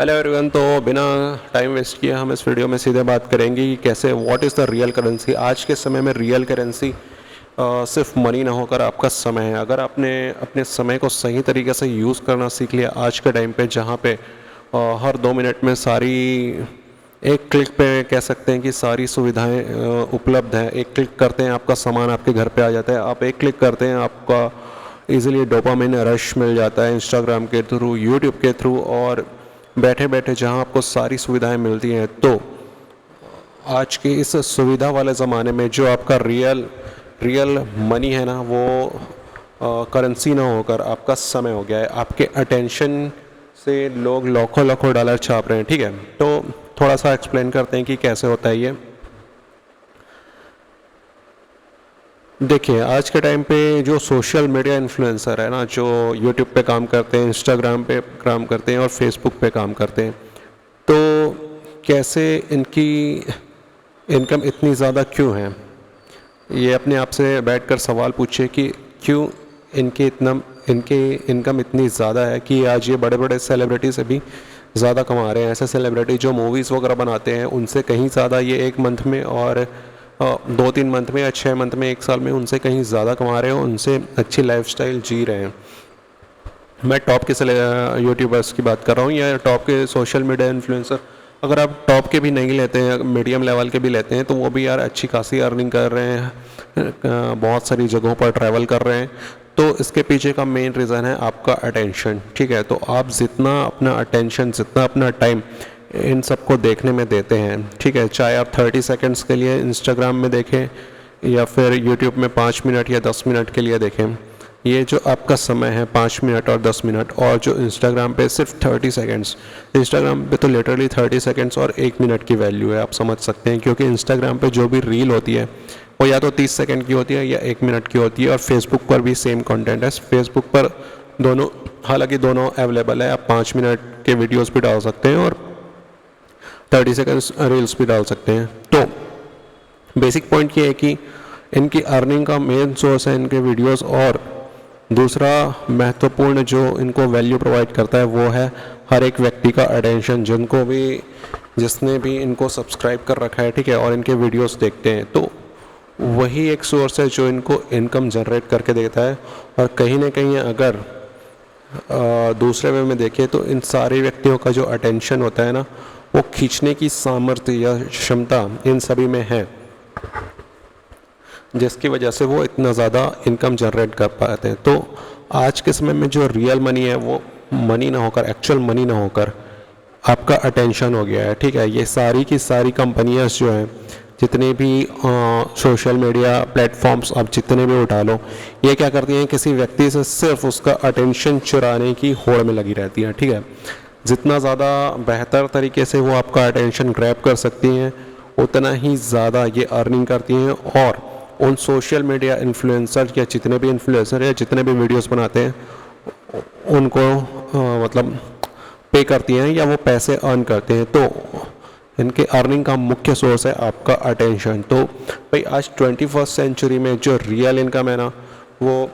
Hello everyone. तो बिना time waste किए हम इस वीडियो में सीधे बात करेंगे कि कैसे what is the real currency. आज के समय में रियल करेंसी सिर्फ मनी ना होकर आपका समय है। अगर आपने अपने समय को सही तरीके से यूज़ करना सीख लिया आज के टाइम पे, जहाँ पे हर 2 मिनट में सारी, एक क्लिक पे कह सकते हैं कि सारी सुविधाएं उपलब्ध हैं। एक क्लिक करते हैं आपका सामान आपके घर पे आ जाता है। आप एक क्लिक करते हैं आपका इजीली डोपामिन रश मिल जाता है इंस्टाग्राम के थ्रू, यूट्यूब के थ्रू, और बैठे बैठे जहां आपको सारी सुविधाएं मिलती हैं। तो आज के इस सुविधा वाले ज़माने में जो आपका रियल रियल मनी है ना, वो करेंसी ना होकर आपका समय हो गया है। आपके अटेंशन से लोग लाखों लाखों डॉलर छाप रहे हैं। ठीक है, तो थोड़ा सा एक्सप्लेन करते हैं कि कैसे होता है ये। देखिए, आज के टाइम पे जो सोशल मीडिया इन्फ्लुएंसर है ना, जो यूट्यूब पे काम करते हैं, इंस्टाग्राम पे काम करते हैं और फेसबुक पे काम करते हैं, तो कैसे इनकी इनकम इतनी ज़्यादा क्यों है, ये अपने आप से बैठकर सवाल पूछिए कि क्यों इनके इनकम इतनी ज़्यादा है कि आज ये बड़े बड़े सेलिब्रिटी से भी ज़्यादा कमा रहे हैं। ऐसे सेलिब्रिटी जो मूवीज़ वगैरह बनाते हैं, उनसे कहीं ज़्यादा ये एक मंथ में और 2-3 मंथ में या 6 मंथ में, 1 साल में उनसे कहीं ज़्यादा कमा रहे हैं, उनसे अच्छी लाइफस्टाइल जी रहे हैं। मैं टॉप के यूट्यूबर्स की बात कर रहा हूँ या टॉप के सोशल मीडिया इन्फ्लुएंसर। अगर आप टॉप के भी नहीं लेते हैं, मीडियम लेवल के भी लेते हैं, तो वो भी यार अच्छी खासी अर्निंग कर रहे हैं, बहुत सारी जगहों पर ट्रैवल कर रहे हैं। तो इसके पीछे का मेन रीज़न है आपका अटेंशन। ठीक है, तो आप जितना अपना अटेंशन, जितना अपना टाइम इन सबको देखने में देते हैं, ठीक है, चाहे आप 30 सेकंड्स के लिए इंस्टाग्राम में देखें या फिर यूट्यूब में 5 मिनट या 10 मिनट के लिए देखें, ये जो आपका समय है 5 मिनट और 10 मिनट, और जो इंस्टाग्राम पे सिर्फ 30 सेकंड्स, इंस्टाग्राम पे तो लिटरली 30 सेकंड्स और 1 मिनट की वैल्यू है, आप समझ सकते हैं। क्योंकि इंस्टाग्राम पे जो भी रील होती है वो या तो 30 सेकंड की होती है या 1 मिनट की होती है, और फेसबुक पर भी सेम कंटेंट है। फेसबुक पर दोनों, हालांकि दोनों अवेलेबल है, आप 5 मिनट के वीडियोज़ भी डाल सकते हैं और 30 सेकंड्स रील्स भी डाल सकते हैं। तो बेसिक पॉइंट ये है कि इनकी अर्निंग का मेन सोर्स है इनके वीडियोस, और दूसरा महत्वपूर्ण जो इनको वैल्यू प्रोवाइड करता है वो है हर एक व्यक्ति का अटेंशन, जिसने भी इनको सब्सक्राइब कर रखा है, ठीक है, और इनके वीडियोस देखते हैं। तो वही एक सोर्स है जो इनको इनकम जनरेट करके देता है। और कहीं ना कहीं अगर दूसरे वे में देखें तो इन सारे व्यक्तियों का जो अटेंशन होता है ना, वो खींचने की सामर्थ्य या क्षमता इन सभी में है, जिसकी वजह से वो इतना ज़्यादा इनकम जनरेट कर पाते हैं। तो आज के समय में जो रियल मनी है वो मनी ना होकर, एक्चुअल मनी ना होकर आपका अटेंशन हो गया है। ठीक है, ये सारी की सारी कंपनियां जो हैं, जितने भी सोशल मीडिया प्लेटफॉर्म्स आप जितने भी उठा लो, ये क्या करती हैं, किसी व्यक्ति से सिर्फ उसका अटेंशन चुराने की होड़ में लगी रहती हैं। ठीक है, जितना ज़्यादा बेहतर तरीके से वो आपका अटेंशन ग्रैब कर सकती हैं, उतना ही ज़्यादा ये अर्निंग करती हैं। और उन सोशल मीडिया इन्फ्लुएंसर या जितने भी इन्फ्लुएंसर या जितने भी वीडियोस बनाते हैं, उनको मतलब पे करती हैं या वो पैसे अर्न करते हैं। तो इनके अर्निंग का मुख्य सोर्स है आपका अटेंशन। तो भाई आज 21st सेंचुरी में जो रियल इनकम है ना, वो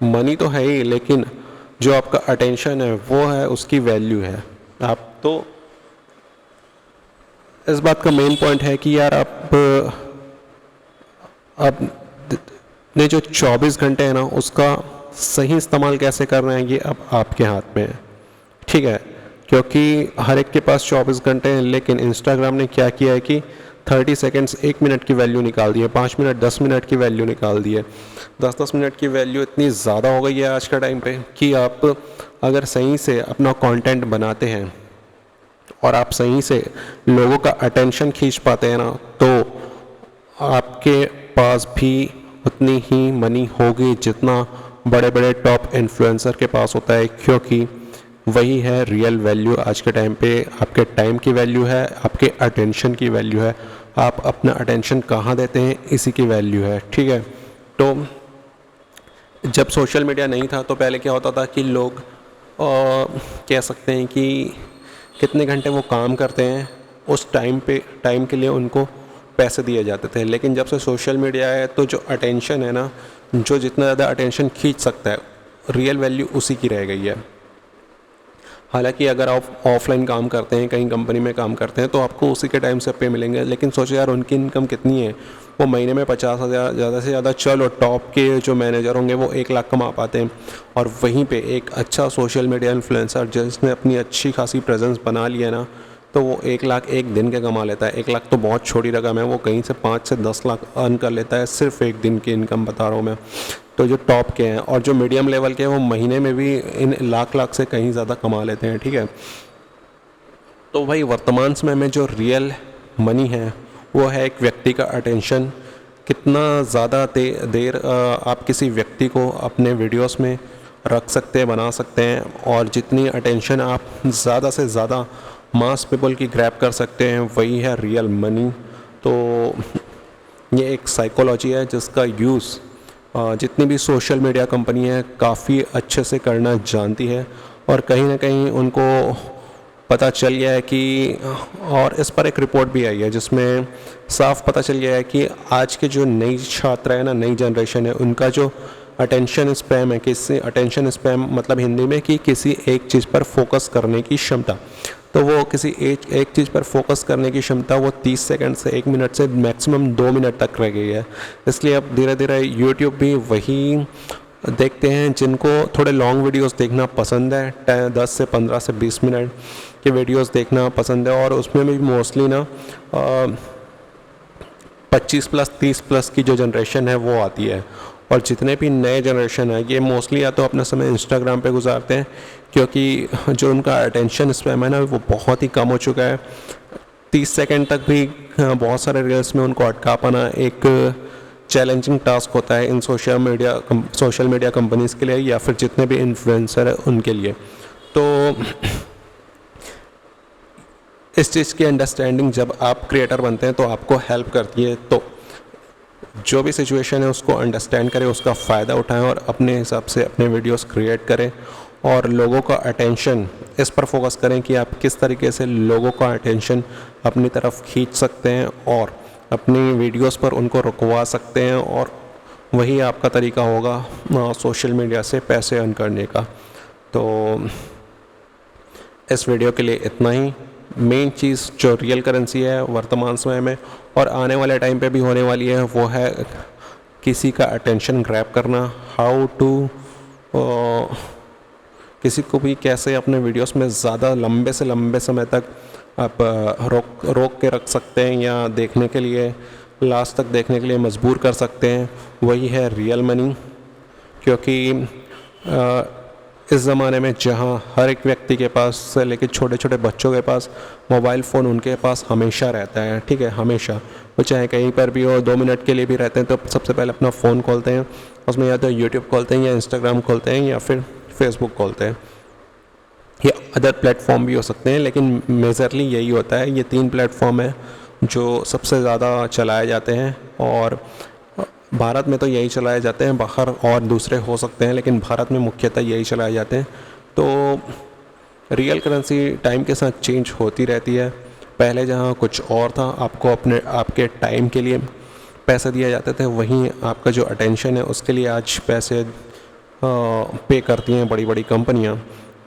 मनी तो है ही, लेकिन जो आपका अटेंशन है वो है, उसकी वैल्यू है। आप तो इस बात का मेन पॉइंट है कि यार आप ने जो 24 घंटे है ना, उसका सही इस्तेमाल कैसे करना है ये अब आपके हाथ में है। ठीक है, क्योंकि हर एक के पास 24 घंटे हैं, लेकिन इंस्टाग्राम ने क्या किया है कि 30 सेकंड्स 1 मिनट की वैल्यू निकाल दी है, 5 मिनट 10 मिनट की वैल्यू निकाल दी है। 10-10 मिनट की वैल्यू इतनी ज़्यादा हो गई है आज का टाइम पे कि आप अगर सही से अपना कंटेंट बनाते हैं और आप सही से लोगों का अटेंशन खींच पाते हैं ना, तो आपके पास भी उतनी ही मनी होगी जितना बड़े बड़े टॉप इन्फ्लुएंसर के पास होता है। क्योंकि वही है रियल वैल्यू आज के टाइम पे। आपके टाइम की वैल्यू है, आपके अटेंशन की वैल्यू है, आप अपना अटेंशन कहाँ देते हैं इसी की वैल्यू है। ठीक है, तो जब सोशल मीडिया नहीं था तो पहले क्या होता था कि लोग कह सकते हैं कि कितने घंटे वो काम करते हैं, उस टाइम के लिए उनको पैसे दिए जाते थे। लेकिन जब से सोशल मीडिया है तो जो अटेंशन है ना, जो जितना ज़्यादा अटेंशन खींच सकता है, रियल वैल्यू उसी की रह गई है। हालांकि अगर आप ऑफलाइन काम करते हैं, कहीं कंपनी में काम करते हैं, तो आपको उसी के टाइम से पे मिलेंगे। लेकिन सोचो यार, उनकी इनकम कितनी है, वो महीने में 50,000, ज़्यादा से ज़्यादा चलो टॉप के जो मैनेजर होंगे वो 1 लाख कमा पाते हैं। और वहीं पे एक अच्छा सोशल मीडिया इन्फ्लुएंसर जिसने अपनी अच्छी खासी प्रेजेंस बना लिया ना, तो वो 1 लाख एक दिन के कमा लेता है। 1 लाख तो बहुत छोटी रकम है, वो कहीं से 5 से 10 लाख अर्न कर लेता है सिर्फ एक दिन की इनकम बता रहा हूँ मैं। तो जो टॉप के हैं और जो मीडियम लेवल के हैं, वो महीने में भी इन लाख से कहीं ज़्यादा कमा लेते हैं, ठीक है। तो भाई वर्तमान समय में जो रियल मनी है वो है एक व्यक्ति का अटेंशन। कितना ज़्यादा देर आप किसी व्यक्ति को अपने वीडियोस में रख सकते हैं, बना सकते हैं, और जितनी अटेंशन आप ज़्यादा से ज़्यादा मास पीपल की ग्रैब कर सकते हैं, वही है रियल मनी। तो ये एक साइकोलॉजी है जिसका यूज़ जितनी भी सोशल मीडिया कंपनी है काफ़ी अच्छे से करना जानती है, और कहीं ना कहीं उनको पता चल गया है कि, और इस पर एक रिपोर्ट भी आई है जिसमें साफ पता चल गया है कि आज के जो नई छात्र है ना, नई जनरेशन है, उनका जो अटेंशन स्पैम है, किसी अटेंशन स्पैम मतलब हिंदी में कि किसी एक चीज़ पर फोकस करने की क्षमता, तो वो किसी एक चीज़ पर फोकस करने की क्षमता वो 30 सेकंड से 1 मिनट से मैक्सिमम 2 मिनट तक रह गई है। इसलिए अब धीरे धीरे यूट्यूब भी वही देखते हैं जिनको थोड़े लॉन्ग वीडियोस देखना पसंद है, 10 से 15 से 20 मिनट के वीडियोस देखना पसंद है, और उसमें भी मोस्टली ना 25+, 30+ की जो जनरेशन है वो आती है। और जितने भी नए जनरेशन है ये मोस्टली या तो अपना समय इंस्टाग्राम पे गुजारते हैं, क्योंकि जो उनका अटेंशन स्पैम है ना वो बहुत ही कम हो चुका है। 30 सेकंड तक भी बहुत सारे रील्स में उनको अटका पाना एक चैलेंजिंग टास्क होता है इन सोशल मीडिया कंपनीज़ के लिए, या फिर जितने भी इन्फ्लुएंसर है उनके लिए। तो इस चीज़ की अंडरस्टैंडिंग जब आप क्रिएटर बनते हैं तो आपको हेल्प करती है। तो जो भी सिचुएशन है उसको अंडरस्टैंड करें, उसका फ़ायदा उठाएं और अपने हिसाब से अपने वीडियोस क्रिएट करें, और लोगों का अटेंशन इस पर फोकस करें कि आप किस तरीके से लोगों का अटेंशन अपनी तरफ खींच सकते हैं और अपनी वीडियोस पर उनको रुकवा सकते हैं, और वही आपका तरीका होगा सोशल मीडिया से पैसे अर्न करने का। तो इस वीडियो के लिए इतना ही। मेन चीज़ जो रियल करेंसी है वर्तमान समय में और आने वाले टाइम पे भी होने वाली है वो है किसी का अटेंशन ग्रैब करना। हाउ टू किसी को भी कैसे अपने वीडियोस में ज़्यादा लंबे से लंबे समय तक आप रोक के रख सकते हैं, या देखने के लिए लास्ट तक देखने के लिए मजबूर कर सकते हैं, वही है रियल मनी। क्योंकि इस ज़माने में जहाँ हर एक व्यक्ति के पास से लेकर छोटे छोटे बच्चों के पास मोबाइल फ़ोन उनके पास हमेशा रहता है, ठीक है, हमेशा, वो चाहे कहीं पर भी हो, 2 मिनट के लिए भी रहते हैं तो सबसे पहले अपना फ़ोन खोलते हैं, उसमें या तो यूट्यूब खोलते हैं या इंस्टाग्राम खोलते हैं या फिर फेसबुक खोलते हैं, या अदर प्लेटफॉर्म भी हो सकते हैं, लेकिन मेजरली यही होता है। ये 3 प्लेटफॉर्म है जो सबसे ज़्यादा चलाए जाते हैं, और भारत में तो यही चलाए जाते हैं, बाहर और दूसरे हो सकते हैं, लेकिन भारत में मुख्यतः यही चलाए जाते हैं। तो रियल करेंसी टाइम के साथ चेंज होती रहती है। पहले जहाँ कुछ और था, आपको आपके टाइम के लिए पैसे दिए जाते थे, वहीं आपका जो अटेंशन है उसके लिए आज पैसे पे करती हैं बड़ी बड़ी कंपनियाँ।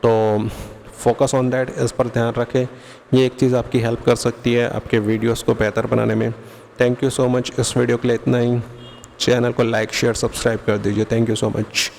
तो फोकस ऑन दैट, इस पर ध्यान रखें। ये एक चीज़ आपकी हेल्प कर सकती है आपके वीडियोस को बेहतर बनाने में। Thank you so much. इस वीडियो के लिए इतना ही। चैनल को लाइक शेयर सब्सक्राइब कर दीजिए। Thank you so much.